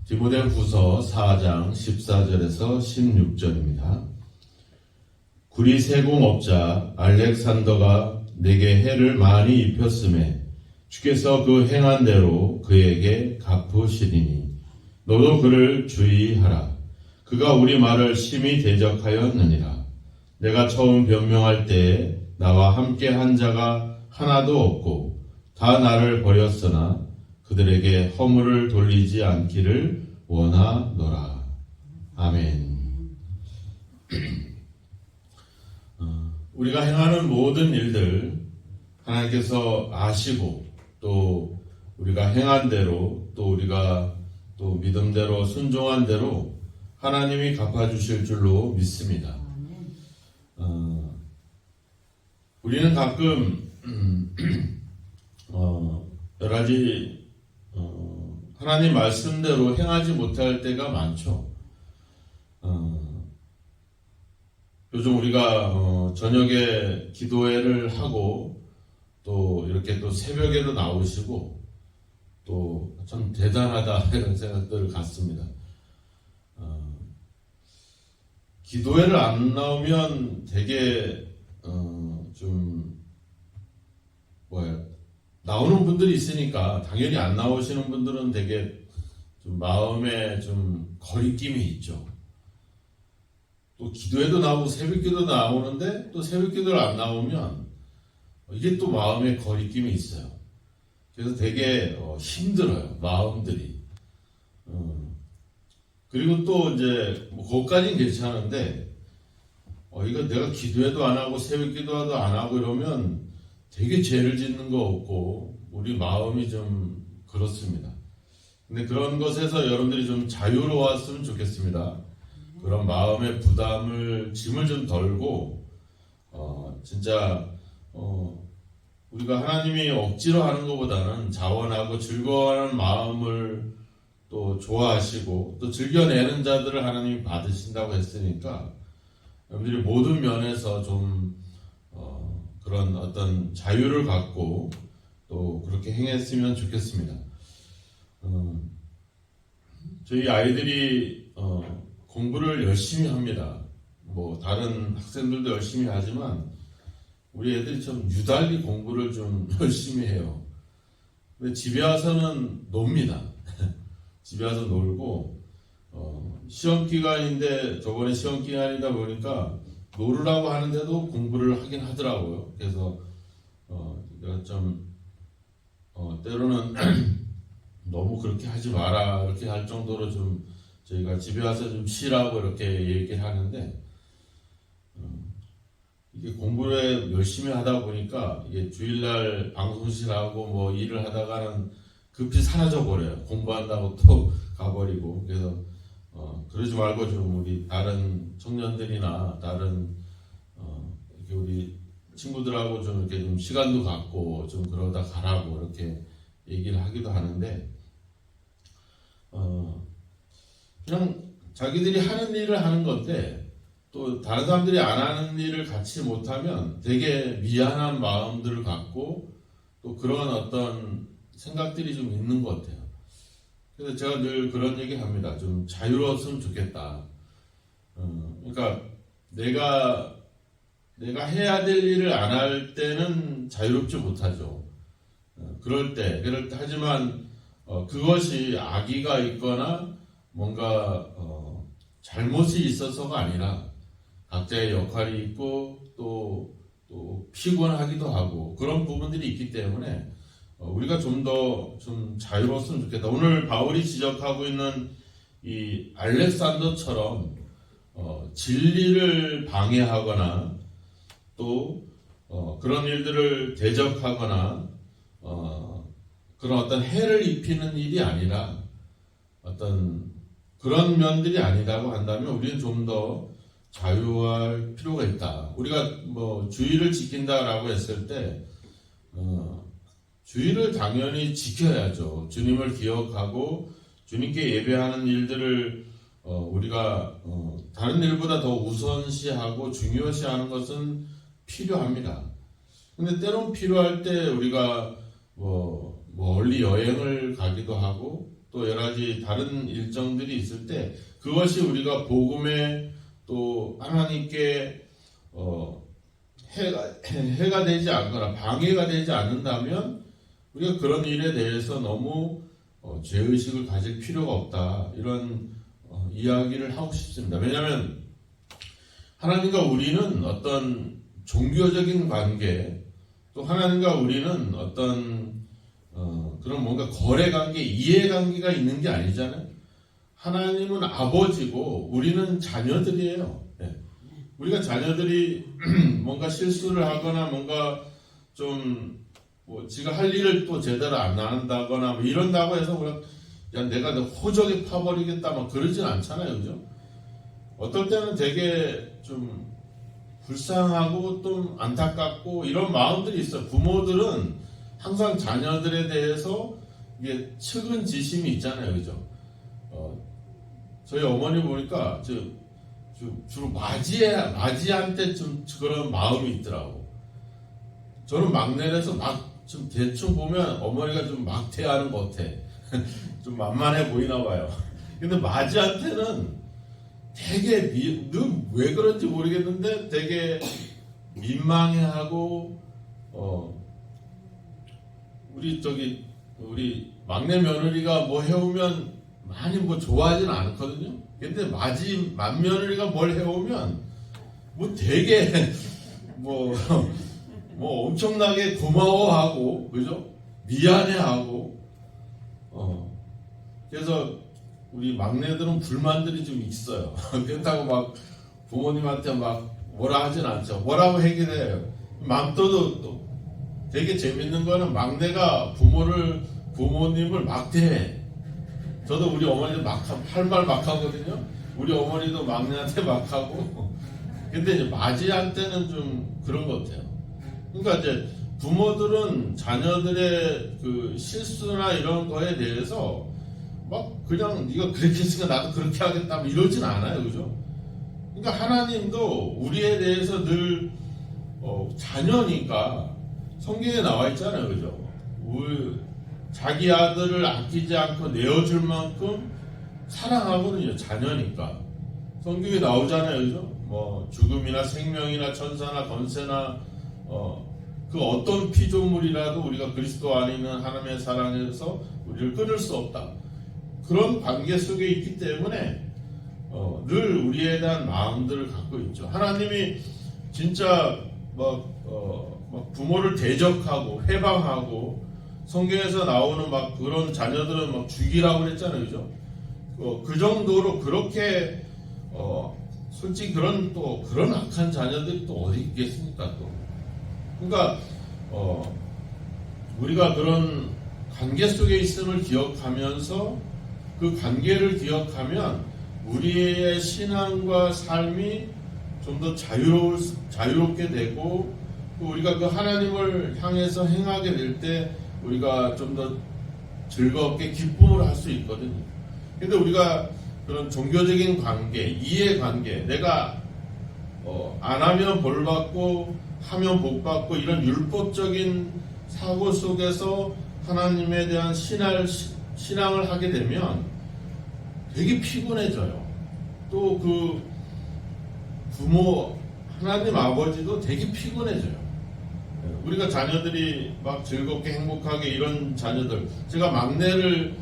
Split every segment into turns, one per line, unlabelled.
디모데후서 4장 14절에서 16절입니다. 구리세공업자 알렉산더가 내게 해를 많이 입혔음에 주께서 그 행한 대로 그에게 갚으시리니 너도 그를 주의하라. 그가 우리 말을 심히 대적하였느니라. 내가 처음 변명할 때에 나와 함께 한 자가 하나도 없고 다 나를 버렸으나 그들에게 허물을 돌리지 않기를 원하노라. 아멘. 우리가 행하는 모든 일들 하나님께서 아시고 또 우리가 행한 대로 또 우리가 또 믿음대로 순종한 대로 하나님이 갚아주실 줄로 믿습니다. 우리는 가끔 여러 가지 하나님 말씀대로 행하지 못할 때가 많죠. 요즘 우리가 저녁에 기도회를 하고 또 이렇게 또 새벽에도 나오시고 또 참 대단하다 이런 생각들을 갖습니다. 기도회를 안 나오면 되게 좀 나오는 분들이 있으니까 당연히 안 나오시는 분들은 되게 좀 마음에 좀 거리낌이 있죠. 또 기도회도 나오고 새벽기도 나오는데 또 새벽기도를 안 나오면 이게 또 마음에 거리낌이 있어요. 그래서 되게 힘들어요, 마음들이. 그리고 또 이제 그것까지는 괜찮은데 이거 내가 기도회도 안 하고 새벽기도도 안 하고 이러면 되게 죄를 짓는 거 없고 우리 마음이 좀 그렇습니다. 근데 그런 것에서 여러분들이 좀 자유로웠으면 좋겠습니다. 그런 마음의 부담을 짐을 좀 덜고 진짜 우리가 하나님이 억지로 하는 것보다는 자원하고 즐거워하는 마음을 또 좋아하시고 또 즐겨내는 자들을 하나님이 받으신다고 했으니까 여러분들이 모든 면에서 좀 그런 어떤 자유를 갖고 또 그렇게 행했으면 좋겠습니다. 저희 아이들이 공부를 열심히 합니다. 뭐 다른 학생들도 열심히 하지만 우리 애들이 좀 유달리 공부를 좀 열심히 해요. 근데 집에 와서는 놉니다. 집에 와서 놀고 시험 기간인데 저번에 시험 기간이다 보니까 놀으라고 하는데도 공부를 하긴 하더라고요. 그래서 좀 때로는 너무 그렇게 하지 마라 이렇게 할 정도로 좀 저희가 집에 와서 좀 쉬라고 이렇게 얘기를 하는데 이게 공부를 열심히 하다 보니까 이게 주일날 방송실하고 뭐 일을 하다가는 급히 사라져 버려요. 공부한다고 또 가버리고. 그래서 그러지 말고 좀 우리 다른 청년들이나 다른 이렇게 우리 친구들하고 좀 이렇게 좀 시간도 갖고 좀 그러다 가라고 이렇게 얘기를 하기도 하는데 그냥 자기들이 하는 일을 하는 건데 또 다른 사람들이 안 하는 일을 같이 못하면 되게 미안한 마음들을 갖고 또 그런 어떤 생각들이 좀 있는 것 같아요. 그래서 제가 늘 그런 얘기 합니다. 좀 자유로웠으면 좋겠다. 그러니까 내가 해야 될 일을 안 할 때는 자유롭지 못하죠. 그럴 때 하지만 그것이 악의가 있거나 뭔가 잘못이 있어서가 아니라 각자의 역할이 있고 또 피곤하기도 하고 그런 부분들이 있기 때문에 우리가 좀 더 좀 자유로웠으면 좋겠다. 오늘 바울이 지적하고 있는 이 알렉산더처럼 진리를 방해하거나 또 그런 일들을 대적하거나 그런 어떤 해를 입히는 일이 아니라 어떤 그런 면들이 아니라고 한다면 우리는 좀 더 자유할 필요가 있다. 우리가 뭐 주의를 지킨다라고 했을 때 주의를 당연히 지켜야죠. 주님을 기억하고 주님께 예배하는 일들을 우리가 다른 일보다 더 우선시하고 중요시하는 것은 필요합니다. 근데 때론 필요할 때 우리가 멀리 여행을 가기도 하고 또 여러 가지 다른 일정들이 있을 때 그것이 우리가 복음에 또 하나님께 해가 되지 않거나 방해가 되지 않는다면 우리가 그런 일에 대해서 너무 죄의식을 가질 필요가 없다, 이런 이야기를 하고 싶습니다. 왜냐하면 하나님과 우리는 어떤 종교적인 관계, 또 하나님과 우리는 어떤 그런 뭔가 거래 관계, 이해 관계가 있는 게 아니잖아요. 하나님은 아버지고 우리는 자녀들이에요. 네. 우리가 자녀들이 뭔가 실수를 하거나 뭔가 좀 지가 할 일을 또 제대로 안 한다거나 뭐 이런다고 해서 그냥 야 내가 호적에 파버리겠다 막 그러진 않잖아요, 그죠? 어떨 때는 되게 좀 불쌍하고 또 안타깝고 이런 마음들이 있어요. 부모들은 항상 자녀들에 대해서 이게 측은지심이 있잖아요, 그죠? 저희 어머니 보니까 주로 맞이한테 좀 그런 마음이 있더라고. 저는 막내라서 좀 대충 보면 어머니가 좀 막대하는 것 같아. 좀 만만해 보이나 봐요. 근데 맞이한테는 되게 왜 그런지 모르겠는데 되게 민망해하고 우리 막내 며느리가 뭐 해오면 많이 뭐 좋아하지는 않거든요. 근데 맏며느리가 뭘 해오면 뭐 되게 뭐 엄청나게 고마워하고, 그죠? 미안해하고, 그래서 우리 막내들은 불만들이 좀 있어요. 그렇다고 막 부모님한테 막 뭐라 하진 않죠. 뭐라고 해결해요. 맘또도 또 되게 재밌는 거는 막내가 부모님을 막대해. 저도 우리 어머니도 할 말 막 하거든요. 우리 어머니도 막내한테 막 하고. 근데 이제 맞이한테는 좀 그런 것 같아요. 그러니까 이제 부모들은 자녀들의 그 실수나 이런 거에 대해서 막 그냥 네가 그렇게 했으니까 나도 그렇게 하겠다 이러진 않아요, 그죠? 그러니까 하나님도 우리에 대해서 늘 자녀니까 성경에 나와 있잖아요, 그죠? 자기 아들을 아끼지 않고 내어줄 만큼 사랑하거든요, 자녀니까. 성경에 나오잖아요, 그죠? 뭐 죽음이나 생명이나 천사나 권세나 그 어떤 피조물이라도 우리가 그리스도 안에 있는 하나님의 사랑에서 우리를 끊을 수 없다. 그런 관계 속에 있기 때문에 늘 우리에 대한 마음들을 갖고 있죠. 하나님이 진짜 막 부모를 대적하고 회방하고 성경에서 나오는 막 그런 자녀들은 막 죽이라고 그랬잖아요, 그죠? 그 정도로 그렇게 솔직히 그런 악한 자녀들이 또 어디 있겠습니까, 또. 그러니까 우리가 그런 관계 속에 있음을 기억하면서 그 관계를 기억하면 우리의 신앙과 삶이 좀 더 자유롭게 되고, 또 우리가 그 하나님을 향해서 행하게 될 때 우리가 좀 더 즐겁게 기쁨을 할 수 있거든요. 근데 우리가 그런 종교적인 관계, 이해관계, 내가 안 하면 벌 받고 하면 복 받고 이런 율법적인 사고 속에서 하나님에 대한 신앙을 하게 되면 되게 피곤해져요. 또 그 부모, 하나님 아버지도 되게 피곤해져요. 우리가 자녀들이 막 즐겁게 행복하게 이런 자녀들, 제가 막내를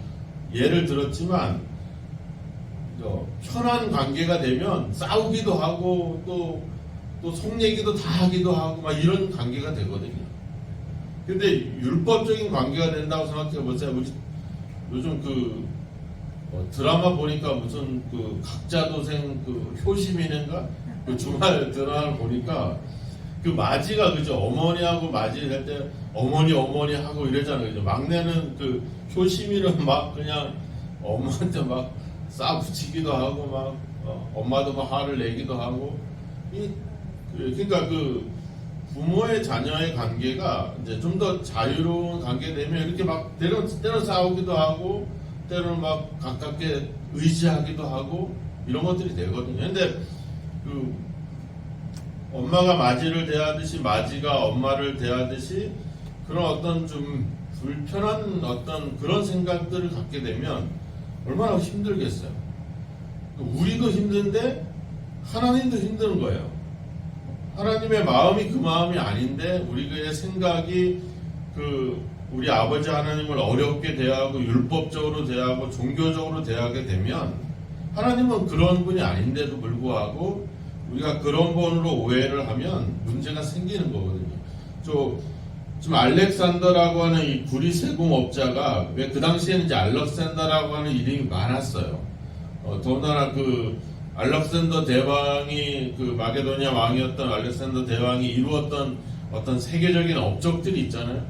예를 들었지만 편한 관계가 되면 싸우기도 하고 또 속 얘기도 다 하기도 하고 막 이런 관계가 되거든요. 근데 율법적인 관계가 된다고 생각해 보세요. 우리 요즘 드라마 보니까 무슨 그 각자도생 그 효심이는가 그 주말 드라마를 보니까 그 맞이가, 그죠? 어머니하고 맞이를 할 때 어머니 하고 이러잖아요, 그죠? 막내는 그 효심이는 막 그냥 엄마한테 막 싸붙이기도 하고 막 엄마도 막 화를 내기도 하고 그러니까 그 부모의 자녀의 관계가 이제 좀 더 자유로운 관계 되면 이렇게 막 때로 싸우기도 하고 때로는 막 가깝게 의지하기도 하고 이런 것들이 되거든요. 근데 그 엄마가 맞이를 대하듯이 맞이가 엄마를 대하듯이 그런 어떤 좀 불편한 어떤 그런 생각들을 갖게 되면 얼마나 힘들겠어요. 우리도 힘든데 하나님도 힘든 거예요. 하나님의 마음이 그 마음이 아닌데 우리의 생각이 우리 아버지 하나님을 어렵게 대하고 율법적으로 대하고 종교적으로 대하게 되면 하나님은 그런 분이 아닌데도 불구하고 우리가 그런 분으로 오해를 하면 문제가 생기는 거거든요. 지금 알렉산더라고 하는 이 구리세공업자가 왜 그 당시에는 이제 알렉산더라고 하는 이름이 많았어요. 더군다나 알렉산더 대왕이 마게도니아 왕이었던 알렉산더 대왕이 이루었던 어떤 세계적인 업적들이 있잖아요.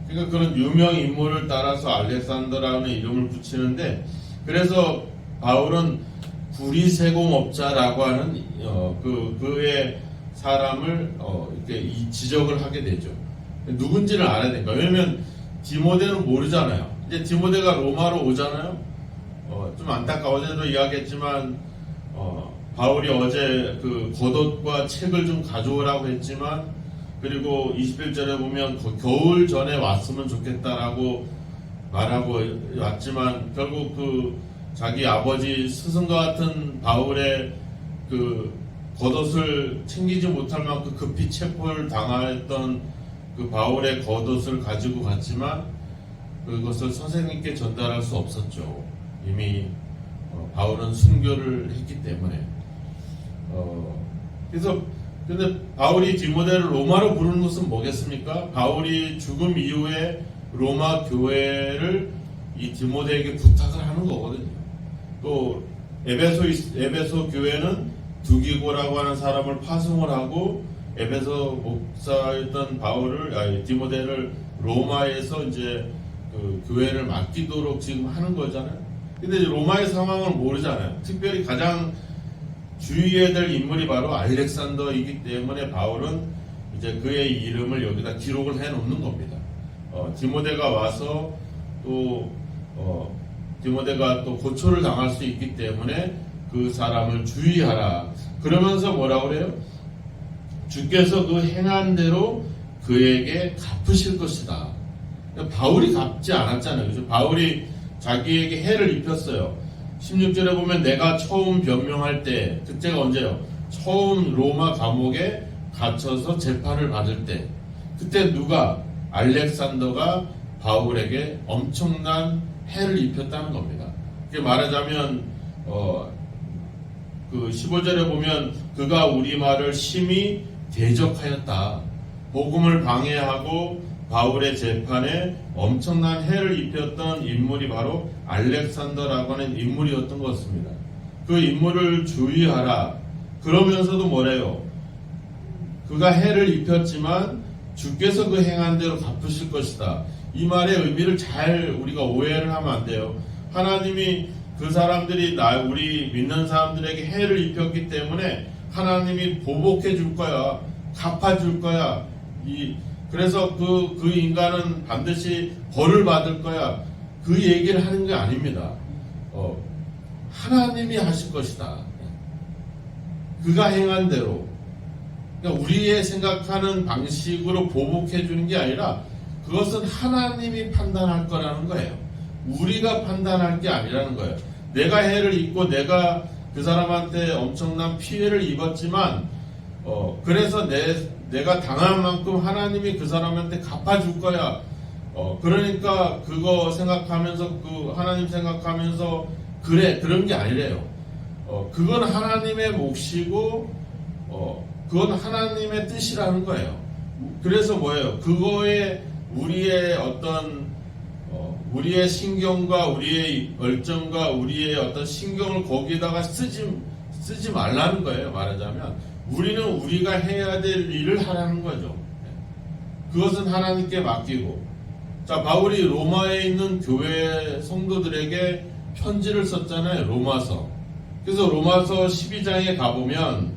그러니까 그런 유명 인물을 따라서 알렉산더라는 이름을 붙이는데 그래서 바울은 구리세공업자라고 하는 그의 사람을 이렇게 지적을 하게 되죠. 누군지를 알아야 되니까. 왜냐면 디모데는 모르잖아요. 이제 디모데가 로마로 오잖아요. 좀 안타까워. 어제도 이야기했지만 바울이 어제 겉옷과 책을 좀 가져오라고 했지만 그리고 21절에 보면 겨울 전에 왔으면 좋겠다라고 말하고 왔지만 결국 자기 아버지 스승과 같은 바울의 겉옷을 챙기지 못할 만큼 급히 체포를 당했던 바울의 겉옷을 가지고 갔지만 그것을 선생님께 전달할 수 없었죠. 이미 바울은 순교를 했기 때문에. 그래서 근데 바울이 디모데를 로마로 부르는 것은 뭐겠습니까? 바울이 죽음 이후에 로마 교회를 이 디모데에게 부탁을 하는 거거든요. 또 에베소 교회는 두기고라고 하는 사람을 파송을 하고 에베소 목사였던 디모데를 로마에서 이제 교회를 맡기도록 지금 하는 거잖아요. 근데 이제 로마의 상황을 모르잖아요. 특별히 가장 주의해야 될 인물이 바로 알렉산더이기 때문에 바울은 이제 그의 이름을 여기다 기록을 해 놓는 겁니다. 디모데가 와서 디모데가 또 고초를 당할 수 있기 때문에 그 사람을 주의하라. 그러면서 뭐라고 그래요? 주께서 그 행한 대로 그에게 갚으실 것이다. 바울이 갚지 않았잖아요. 그죠? 바울이 자기에게 해를 입혔어요. 16절에 보면 내가 처음 변명할 때, 그때가 언제요? 처음 로마 감옥에 갇혀서 재판을 받을 때, 그때 누가? 알렉산더가 바울에게 엄청난 해를 입혔다는 겁니다. 그게 말하자면 15절에 보면 그가 우리 말을 심히 대적하였다. 복음을 방해하고 바울의 재판에 엄청난 해를 입혔던 인물이 바로 알렉산더라고 하는 인물이었던 것 같습니다. 그 인물을 주의하라. 그러면서도 뭐래요? 그가 해를 입혔지만 주께서 그 행한 대로 갚으실 것이다. 이 말의 의미를 잘 우리가 오해를 하면 안 돼요. 하나님이 그 사람들이 우리 믿는 사람들에게 해를 입혔기 때문에 하나님이 보복해 줄 거야. 갚아 줄 거야. 그래서 그 인간은 반드시 벌을 받을 거야. 그 얘기를 하는 게 아닙니다. 하나님이 하실 것이다. 그가 행한 대로. 그러니까 우리의 생각하는 방식으로 보복해 주는 게 아니라 그것은 하나님이 판단할 거라는 거예요. 우리가 판단할 게 아니라는 거예요. 내가 해를 입고 내가 그 사람한테 엄청난 피해를 입었지만 그래서 내가 당한 만큼 하나님이 그 사람한테 갚아줄 거야. 그러니까 그거 생각하면서 하나님 생각하면서 그런 게 아니래요. 그건 하나님의 몫이고 그건 하나님의 뜻이라는 거예요. 그래서 뭐예요? 그거에 우리의 우리의 신경과 우리의 열정과 우리의 어떤 신경을 거기다가 쓰지 말라는 거예요. 말하자면 우리는 우리가 해야 될 일을 하라는 거죠. 그것은 하나님께 맡기고. 자, 바울이 로마에 있는 교회 성도들에게 편지를 썼잖아요. 로마서. 그래서 로마서 12장에 가보면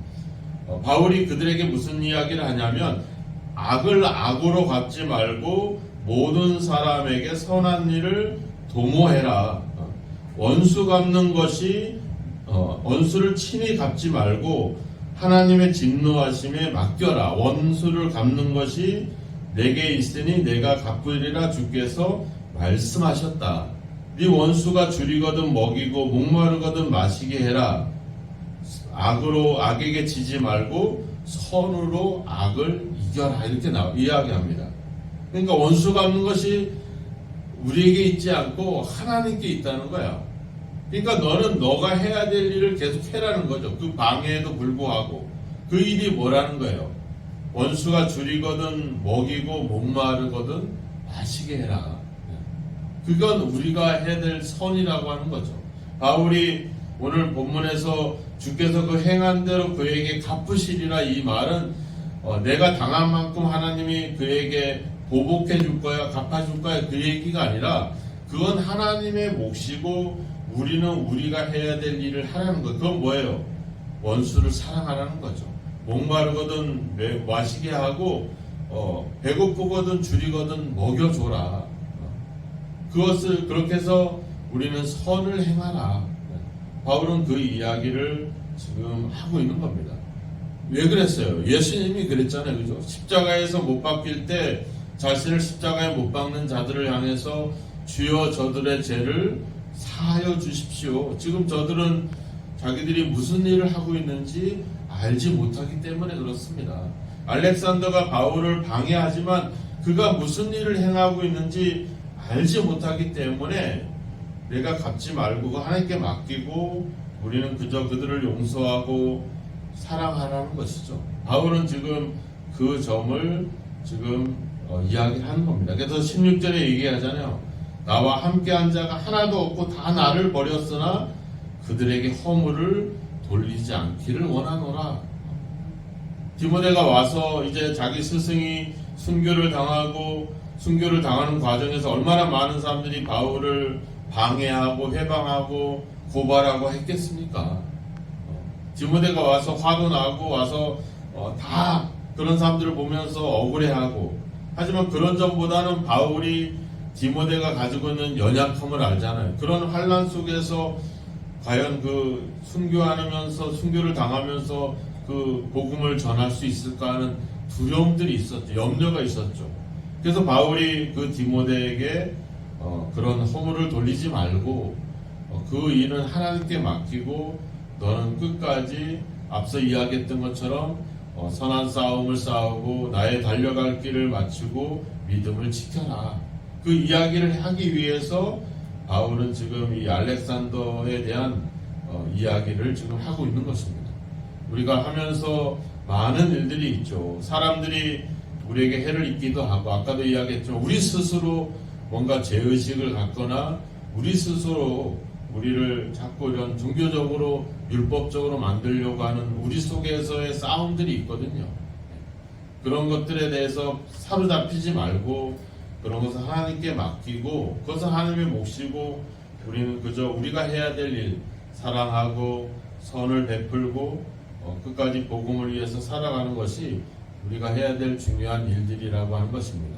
바울이 그들에게 무슨 이야기를 하냐면 악을 악으로 갚지 말고 모든 사람에게 선한 일을 도모해라. 원수 갚는 것이 원수를 친히 갚지 말고 하나님의 진노하심에 맡겨라. 원수를 갚는 것이 내게 있으니 내가 갚으리라 주께서 말씀하셨다. 네 원수가 줄이거든 먹이고 목마르거든 마시게 해라. 악에게 지지 말고 선으로 악을 이겨라. 이렇게 이야기합니다. 그러니까 원수가 없는 것이 우리에게 있지 않고 하나님께 있다는 거야. 그러니까 너는 너가 해야 될 일을 계속 해라는 거죠. 그 방해에도 불구하고. 그 일이 뭐라는 거예요? 원수가 줄이거든 먹이고 목마르거든 마시게 해라. 그건 우리가 해야 될 선이라고 하는 거죠. 바울이 오늘 본문에서 주께서 그 행한 대로 그에게 갚으시리라, 이 말은 내가 당한 만큼 하나님이 그에게 보복해 줄 거야, 갚아줄 거야, 그 얘기가 아니라 그건 하나님의 몫이고 우리는 우리가 해야 될 일을 하라는 거예요. 그건 뭐예요? 원수를 사랑하라는 거죠. 목마르거든 마시게 하고 배고프거든 줄이거든 먹여줘라. 그것을 그렇게 해서 우리는 선을 행하라. 바울은 그 이야기를 지금 하고 있는 겁니다. 왜 그랬어요? 예수님이 그랬잖아요. 그죠? 십자가에서 못 박힐 때 자신을 십자가에 못 박는 자들을 향해서 주여 저들의 죄를 사하여 주십시오. 지금 저들은 자기들이 무슨 일을 하고 있는지 알지 못하기 때문에 그렇습니다. 알렉산더가 바울을 방해하지만 그가 무슨 일을 행하고 있는지 알지 못하기 때문에 내가 갚지 말고 하나님께 맡기고 우리는 그저 그들을 용서하고 사랑하라는 것이죠. 바울은 지금 그 점을 지금 이야기하는 겁니다. 그래서 16절에 얘기하잖아요. 나와 함께한 자가 하나도 없고 다 나를 버렸으나 그들에게 허물을 돌리지 않기를 원하노라. 디모데가 와서 이제 자기 스승이 순교를 당하는 과정에서 얼마나 많은 사람들이 바울을 방해하고 회방하고 고발하고 했겠습니까? 디모데가 와서 화도 나고 와서 다 그런 사람들을 보면서 억울해하고, 하지만 그런 점보다는 바울이 디모데가 가지고 있는 연약함을 알잖아요. 그런 환난 속에서 과연 그 순교를 당하면서 그 복음을 전할 수 있을까 하는 두려움들이 있었죠. 염려가 있었죠. 그래서 바울이 그 디모데에게 그런 허물을 돌리지 말고 그 일은 하나님께 맡기고 너는 끝까지 앞서 이야기했던 것처럼 선한 싸움을 싸우고 나의 달려갈 길을 마치고 믿음을 지켜라. 그 이야기를 하기 위해서 바울은 지금 이 알렉산더에 대한 이야기를 지금 하고 있는 것입니다. 우리가 하면서 많은 일들이 있죠. 사람들이 우리에게 해를 입기도 하고, 아까도 이야기했지만 우리 스스로 뭔가 죄의식을 갖거나 우리 스스로 우리를 자꾸 이런 종교적으로 율법적으로 만들려고 하는 우리 속에서의 싸움들이 있거든요. 그런 것들에 대해서 사로잡히지 말고 그런 것을 하나님께 맡기고 그것은 하나님의 몫이고 우리는 그저 우리가 해야 될 일, 사랑하고 선을 베풀고 끝까지 복음을 위해서 살아가는 것이 우리가 해야 될 중요한 일들이라고 하는 것입니다.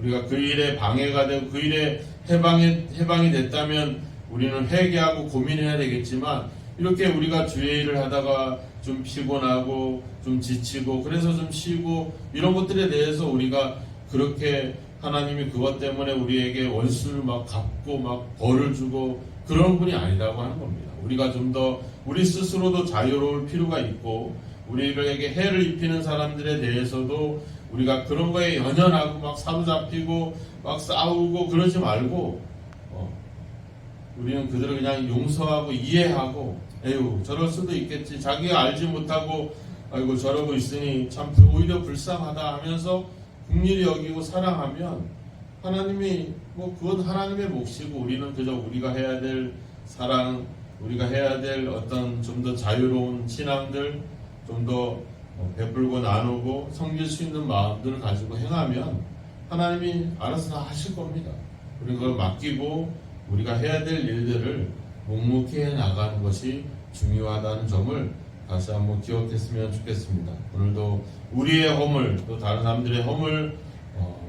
우리가 그 일에 방해가 되고 그 일에 해방이 됐다면 우리는 회개하고 고민해야 되겠지만, 이렇게 우리가 주의 일을 하다가 좀 피곤하고 좀 지치고 그래서 좀 쉬고 이런 것들에 대해서 우리가 그렇게 하나님이 그것 때문에 우리에게 원수를 막 갚고 막 벌을 주고 그런 분이 아니라고 하는 겁니다. 우리가 좀 더 우리 스스로도 자유로울 필요가 있고 우리에게 해를 입히는 사람들에 대해서도 우리가 그런 거에 연연하고 막 사로잡히고 막 싸우고 그러지 말고 우리는 그들을 그냥 용서하고 이해하고 에휴 저럴 수도 있겠지, 자기가 알지 못하고 아이고 저러고 있으니 참 오히려 불쌍하다 하면서 긍휼히 여기고 사랑하면 하나님이 그건 하나님의 몫이고 우리는 그저 우리가 해야 될 사랑, 우리가 해야 될 어떤 좀 더 자유로운 신앙들, 좀 더 베풀고 나누고 섬길 수 있는 마음들을 가지고 행하면 하나님이 알아서 다 하실 겁니다. 우리는 그걸 맡기고 우리가 해야 될 일들을 묵묵히 해 나가는 것이 중요하다는 점을 다시 한번 기억했으면 좋겠습니다. 오늘도 우리의 허물, 또 다른 사람들의 허물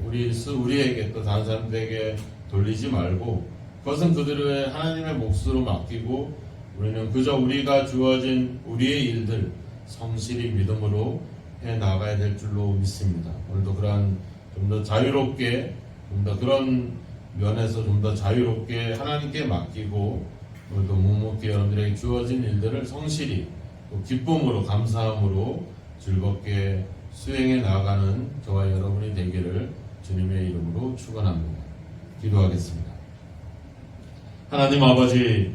우리에게 또 다른 사람들에게 돌리지 말고 그것은 그들의 하나님의 몫으로 맡기고 우리는 그저 우리가 주어진 우리의 일들 성실히 믿음으로 해 나가야 될 줄로 믿습니다. 오늘도 그러한 좀 더 자유롭게, 좀 더 그런 면에서 좀 더 자유롭게 하나님께 맡기고, 오늘도 묵묵히 여러분들에게 주어진 일들을 성실히 또 기쁨으로 감사함으로 즐겁게 수행해 나가는 저와 여러분이 되기를 주님의 이름으로 축원합니다. 기도하겠습니다. 하나님 아버지,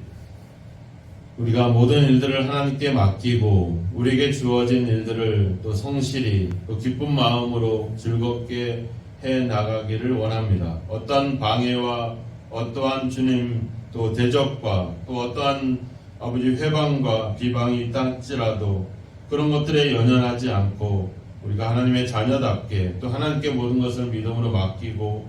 우리가 모든 일들을 하나님께 맡기고 우리에게 주어진 일들을 또 성실히 또 기쁜 마음으로 즐겁게 해 나가기를 원합니다. 어떠한 방해와 어떠한 주님 또 대적과 또 어떠한 아버지 회방과 비방이 있다 할지라도 그런 것들에 연연하지 않고 우리가 하나님의 자녀답게 또 하나님께 모든 것을 믿음으로 맡기고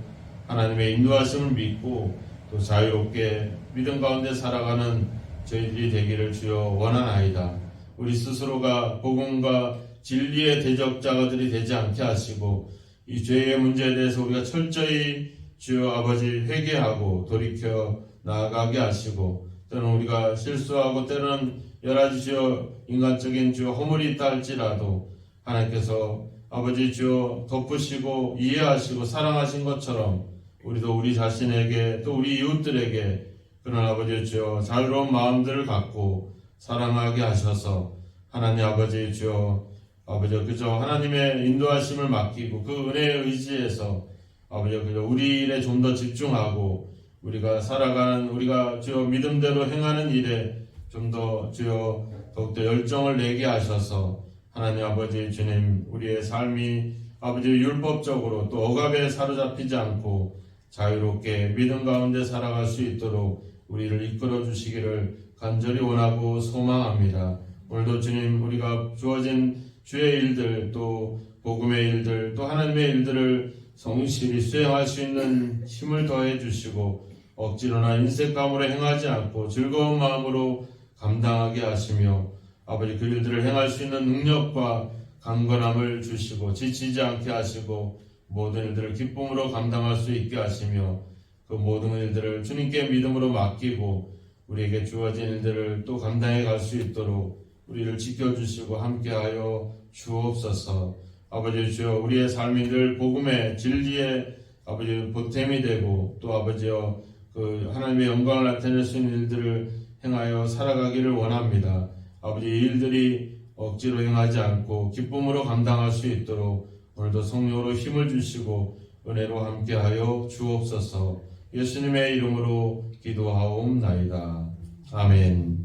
하나님의 인도하심을 믿고 또 자유롭게 믿음 가운데 살아가는 저희들이 되기를 주여 원하나이다. 우리 스스로가 복음과 진리의 대적자들이 되지 않게 하시고 이 죄의 문제에 대해서 우리가 철저히 주여 아버지 회개하고 돌이켜 나아가게 하시고 때는 우리가 실수하고 때는 여러 가지 주여 인간적인 주여 허물이 있다 할지라도 하나님께서 아버지 주여 덮으시고 이해하시고 사랑하신 것처럼 우리도 우리 자신에게 또 우리 이웃들에게 그런 아버지 주여 자유로운 마음들을 갖고 사랑하게 하셔서 하나님 아버지 주여 아버지 그저 하나님의 인도하심을 맡기고 그 은혜에 의지해서 아버지 그저 우리 일에 좀 더 집중하고 우리가 살아가는 우리가 주여 믿음대로 행하는 일에 좀 더 주여 더욱더 열정을 내게 하셔서 하나님 아버지 주님 우리의 삶이 아버지 율법적으로 또 억압에 사로잡히지 않고 자유롭게 믿음 가운데 살아갈 수 있도록 우리를 이끌어 주시기를 간절히 원하고 소망합니다. 오늘도 주님 우리가 주어진 주의 일들 또 복음의 일들 또 하나님의 일들을 성실히 수행할 수 있는 힘을 더해 주시고 억지로나 인색감으로 행하지 않고 즐거운 마음으로 감당하게 하시며 아버지 그 일들을 행할 수 있는 능력과 강건함을 주시고 지치지 않게 하시고 모든 일들을 기쁨으로 감당할 수 있게 하시며 그 모든 일들을 주님께 믿음으로 맡기고 우리에게 주어진 일들을 또 감당해 갈 수 있도록 우리를 지켜주시고 함께하여 주옵소서. 아버지 주여 우리의 삶이 늘 복음의 진리의 아버지 보탬이 되고 또 아버지여 그 하나님의 영광을 나타낼 수 있는 일들을 행하여 살아가기를 원합니다. 아버지 이 일들이 억지로 행하지 않고 기쁨으로 감당할 수 있도록 오늘도 성령으로 힘을 주시고 은혜로 함께하여 주옵소서. 예수님의 이름으로 기도하옵나이다. 아멘.